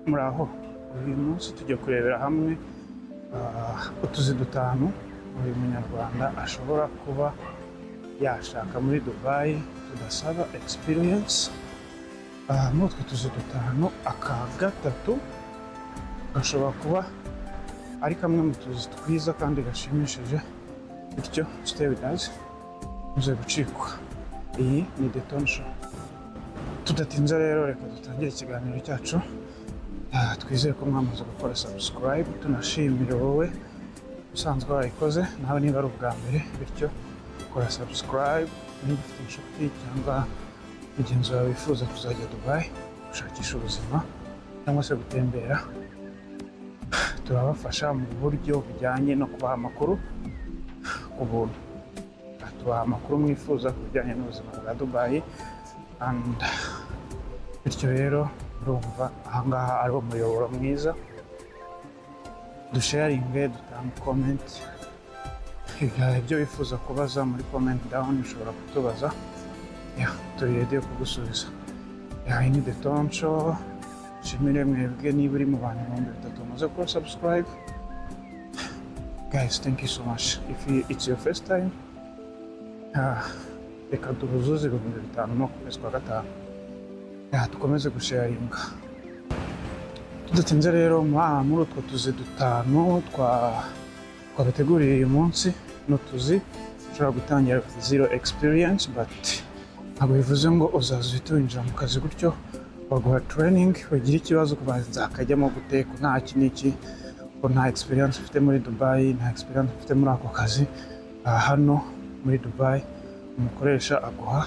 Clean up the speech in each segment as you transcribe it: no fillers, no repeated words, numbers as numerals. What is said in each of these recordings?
Muraho, uyu munsi tujya kurebera hamwe utuzi dutanu buri munyarwanda ashobora kuba yashaka muri Dubai tudasaba experience. Muri utwo tuzi dutanu, aka gatatu gashobora kuba ari kamwe mu tuzi twiza kandi gashimishije, bityo stay with us, ntugacikwe. Iyi ni The Tone Show. Tudatinze rero, reka dutangire ikiganiro cyacu. Twizeye ko mwamaze gukora subscribe, tunashimire wowe usanzwe wayikoze, nawe niba ari ubwa mbere, bityo kora subscribe. Niba ufite inshuti cyangwa mugenzi wawe wifuza kuzajya Dubai gushakisha ubuzima cyangwa se gutembera, turabafasha mu buryo bujyanye no kubaha amakuru ku buntu. Tubaha amakuru mwifuza ku bijyanye n'ubuzima bwa Dubai, and bityo rero urumva ahangaha ari umuyoboro mwiza. Dusharinge, dutanga comment, ibyo wifuza kubaza muri comment down ushobora kutubaza, turi ready kugusubiza. Iyi ni The Tone Show. Shimire mwebwe niba uri mu bantu 300 muze gukora subscribe. Guys, thank you so much. If it's your first time, reka duhuzuze 5,000 mu kwezi kwa gatanu. Dukomeze gusharinga. Tudatinze rero, muri utwo tuzi dutanu twabateguriye uyu munsi, n'utuzi ushobora gutangira with zero experience, but ntabwo bivuze ngo uzaza uhita winjira mu kazi gutyo. Baguha training, ugira ikibazo kubanza akajyamo gute, ko nta iki n'iki, ko nta experience ufite muri Dubai, nta experience ufite muri ako kazi. Hano muri Dubai umukoresha aguha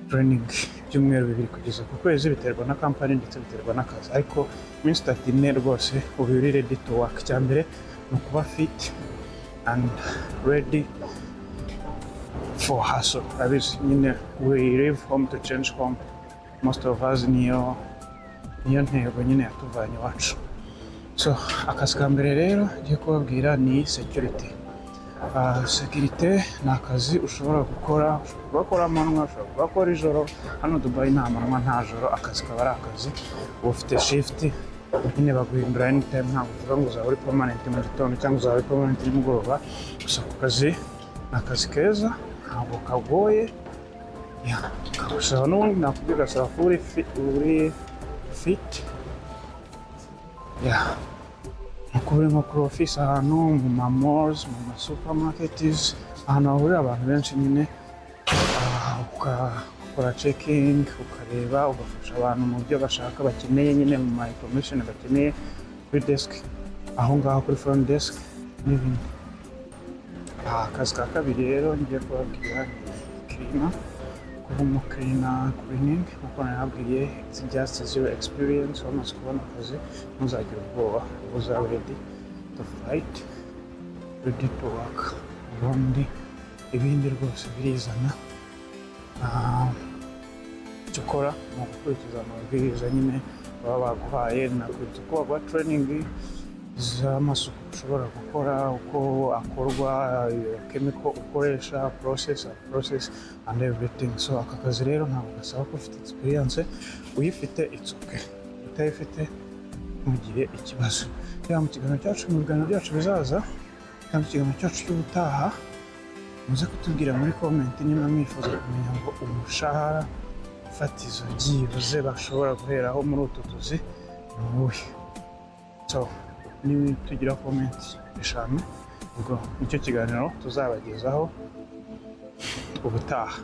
training cyumweru 2 kugeza ku kwezi, biterwa na company ndetse biterwa n'akazi, ariko minsi 30 rwose uba uri ready to work. Cyambere ni ukuba fit and ready for hustle. Abizi nyine, we leave home to change home. Most of us niyo ntego nyine yatuvanye iwacu. So akazi ka mbere rero ngiye kubabwira ni security. Security ni akazi ushobora gukora amanywa, ushobora gukora ijoro. Hano Dubai nta manywa nta joro, akazi kaba ari akazi. Uba ufite shift nyine baguhindura anytime, ntabwo uvuga ngo uzaba uri permanent mu gitondo cyangwa uzaba uri permanent nimugoroba. Gusa ku kazi ni akazi keza, ntabwo kagoye. Kagusaba n'ubundi nakubwira, gasaba ko uri fit. Kuba uri nko kuri office, ahantu mu ma malls, mu ma supermarkets, ahantu hahurira abantu benshi nyine, ukora checking, ukareba, ugafasha abantu mu byo bashaka bakeneye, nyine mu ma information bakeneye kuri desk, aho ngaho kuri front desk n'ibindi. Akazi ka kabiri rero ngiye kubabwira ni cleaner. Kuba cleaning, nkuko nababwiye, it's just zero experience. Wamaze kubona akazi ntuzagire ubwoba, uzaba ready to fight, ready to work. Ubundi ibindi rwose birizana. Icyo ukora ni gukurikiza amabwiriza nyine baba baguhaye. Nakwibutsa ko baguha training z'amasuku ushobora gukora, uko akorwa, chemical ukoresha, process and everything. So aka kazi rero ntabwo gasaba ko ufite experience. Uyifite it's okay, utayifite ntugire ikibazo. Mu kiganiro cyacu, mu biganiro byacu bizaza cyangwa ikiganiro cyacu cy'ubutaha, muze kutubwira muri comment niba mwifuza kumenya ngo umushahara fatizo byibuze bashobora guheraho muri utu tuzi ni uwuhe. So niba tugira comment 5, ubwo nicyo kiganiro tuzabagezaho ubutaha.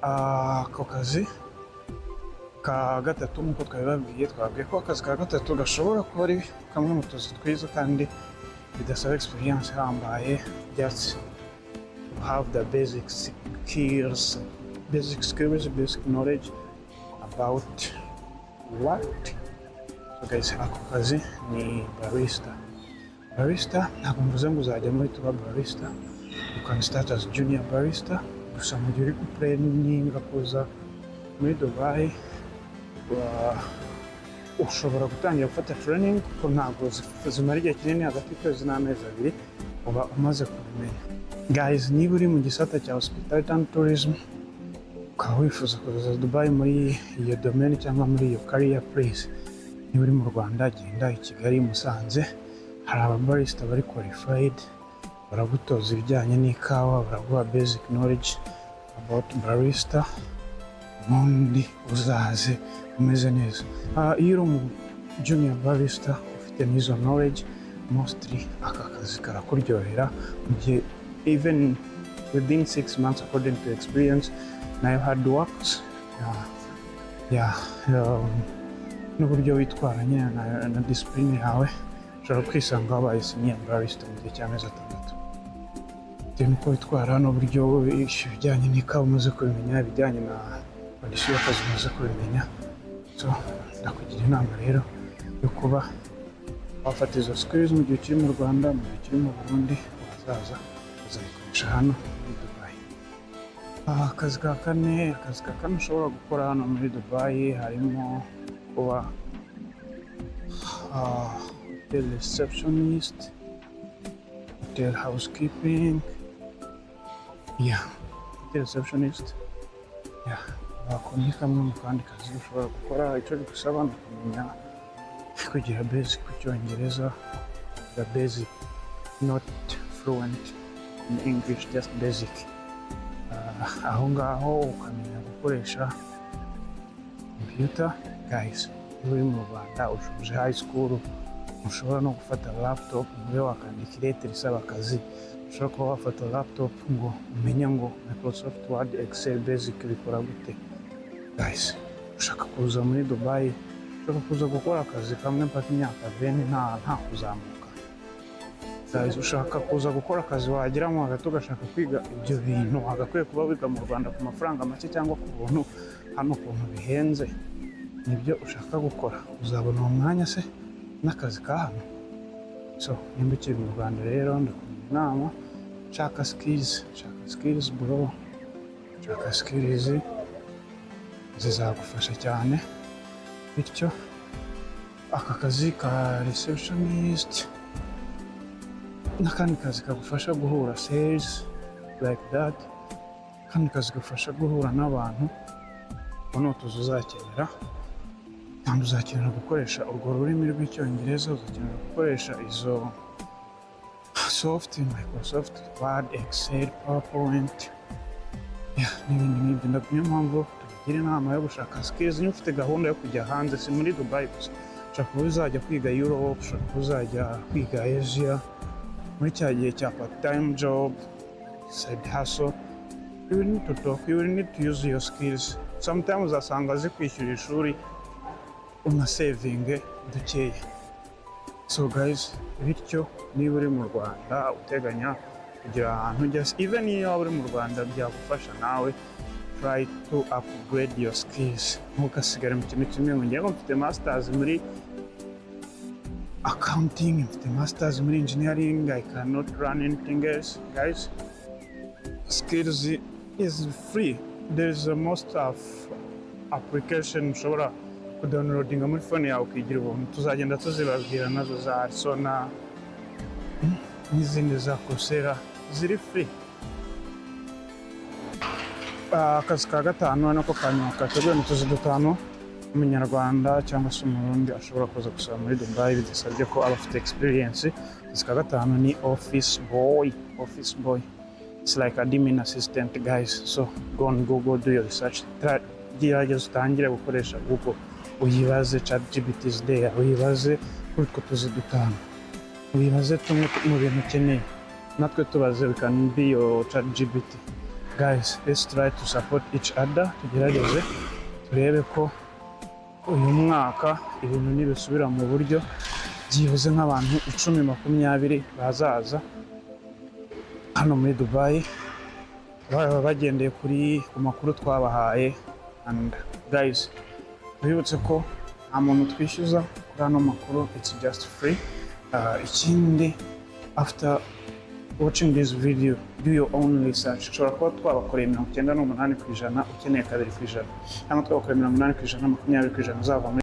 Ako kazi ka gatatu, nk'uko twabibabwiye, twabwiye ko akazi ka gatatu gashobora kuba ari kamwe mu tuzi twiza kandi bidasaba experience ihambaye. Just have the basic skills, basic knowledge about what. So guys, ako kazi ni barista. Ntabwo mvuze ngo uzajya muri tuba barista. You can start as junior barista. Gusa mu gihe uri guplaninga kuza muri Dubai, ushobora gutangira gufata training, kuko ntabwo zimara igihe kinini, hagati y'ukwezi n'amezi 2 uba umaze kubimenya. Guys, niba uri mu gisata cya hospitality and tourism, ukaba wifuza kuza Dubai muri iyo domain cyangwa muri iyo career place, niba uri mu Rwanda genda i Kigali, Musanze, hari ababarista bari qualified, baragutoza ibijyanye n'ikawa, baraguha basic knowledge about barista, ubundi uzaze umeze neza. Iyo uri umu junior barista ufite n'izo knowledge, mostly aka kazi karakuryohera mu gihe even within 6 months according to experience nayo hard works n'uburyo witwara nyine na discipline yawe, ushobora kwisanga wabaye senior barista mu gihe cy'amezi 6 bitewe n'uko witwara n'uburyo ibijyanye n'ikawa umaze kubimenya, ibijyanye na kondisiyo y'akazi umaze kubimenya. So ndakugira inama rero yo kuba wafata izo skills mu gihe ukiri mu Rwanda, mu gihe ukiri mu Burundi, wazaza uzabikoresha hano muri Dubai. Akazi ka kane ushobora gukora hano muri Dubai harimo kuba hotel receptionist, hotel housekeeping, hotel receptionist, ako ni kamwe mu kandi kazi ushobora gukora. Icyo bisaba ni kumenya kugira basic ku Cyongereza, the basic, not fluent in English, just basic. Aho ngaho ukamenya gukoresha computer. Guys, iyo uri mu Rwanda ushuje high school, ushobora no gufata laptop ube wakandika ileteri isaba akazi, ushobora kuba wafata laptop ngo umenye ngo Microsoft Word, Excel basic bikora gute. Guys, ushaka kuza muri Dubai, ushaka kuza gukora akazi kamwe mpaka imyaka 20 nta kuzamuka. Guys, ushaka kuza gukora akazi wageramo hagati ugashaka kwiga ibyo bintu, wagakwiye kuba wiga mu Rwanda ku mafaranga make cyangwa ku buntu, hano ukuntu bihenze nibyo ushaka gukora, uzabona uwo mwanya se n'akazi ka hano? So nimba ukiri mu Rwanda rero ndakugira inama, shaka skills bro, shaka skills zizagufasha cyane. Bityo aka kazi ka receptionist n'akandi kazi kagufasha guhura sales like that, kandi kazi gufasha guhura n'abantu uno tuzakenera, kandi uzakenera gukoresha urwo rurimi rw'Icyongereza, uzakenera gukoresha izo soft, Microsoft Word, Excel, PowerPoint, n'ibindi n'ibyo. Niyo mpamvu tugira inama yo gushaka skills. Niba ufite gahunda yo kujya hanze, si muri Dubai gusa, ushaka kuba uzajya kwiga Europe, ushaka kuba uzajya kwiga Asia, muri cya gihe cya part-time job, side hustle, you will need to talk, you will need to use your skills. Sometimes uzasanga zikwishyura ishuri unasevinge dukeya. So guys, bityo niba uri mu Rwanda uteganya kugira ahantu ujya, even iyo waba uri mu Rwanda byagufasha nawe, try to upgrade your skills. Ntugasigare mu kintu kimwe ngo ngiye mfite masters muri accounting, mfite masters muri engineering, I cannot run anything else. Guys, skills is free. There is a most of application ushobora kudownloadinga muri phone yawe ukigira ubuntu. Tuzagenda tuzibabwira nazo za Arsona n'izindi za Coursera ziri free. Akazi ka gatanu nako kanyuma kateguwe mu tuzi dutanu umunyarwanda cyangwa se umurundi ashobora kuza gusura muri Dubai bidasabye ko aba afite experience. Akazi ka gatanu ni office boy. It's like admin assistant, guys. So go on Google, do your research. Gerageza utangire gukoresha Google, uyibaze ChatGPT is there, uyibaze kuri utwo tuzi dutanu, uyibaze tumwe mu bintu ukeneye, natwe tubaze, we can be your ChatGPT. Guys, let's try to support each other. Tugerageze turebe ko uyu mwaka ibintu nibisubira mu buryo, byibuze nk'abantu 10-20 bazaza hano muri Dubai baba bagendeye ku makuru twabahaye. And guys, tubibutse ko nta muntu twishyuza kuri ano makuru, it's just free. Ikindi, after watching this video, do your own research. Ushobora kuba twabakoreye 98% ukeneye 2%, cyangwa twabakoreye 80%, 20% uzava muri